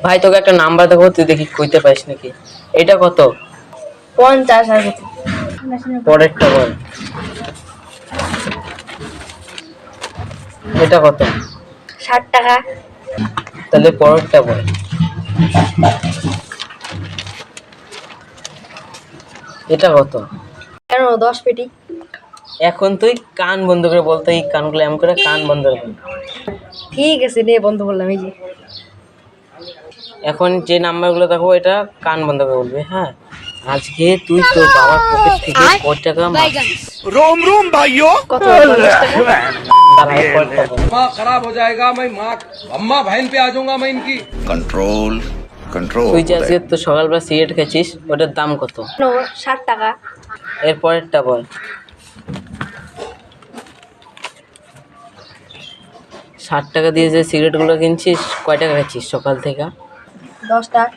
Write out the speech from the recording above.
ভাই তোকে একটা নাম্বার দেবো, তুই দেখি কইতে পারিস নাকি। এটা কত? 50 আর কত? পরেরটা বল। এটা কত? 60 টাকা। তাহলে পরেরটা বল। এটা কত? কেন 10 পেটি? এখন তুই কান বন্ধ করে বলতো, এই কানগুলো এমন করে কান বন্ধ করে বল। ঠিক আছে নে, বন্ধ করলাম এই যে। এখন যে নাম্বারগুলো দেখো এটা কান বন্ধ করে বলবি, হ্যাঁ? আজকে তুই তোর বাবার পকেট থেকে কত টাকা মারছিস? रोम रोम भाइयों। কত? 50 টাকা। দাঁড়া, পরেরটা বল। दिमाग खराब हो जाएगा। मैं माँ अम्मा बहन पे आ जाऊंगा मैं इनकी। Control control. তুই যে আজকে তো সকালবেলা সিগারেট খেয়েছিস, ওটার দাম কত? কেন 60 টাকা? এর পরেরটা বল। 60 টাকা দিয়ে যে সিগারেটগুলো কিনছিস, কয় টাকা খাচ্ছিস সকাল থেকে? 10 টাকা।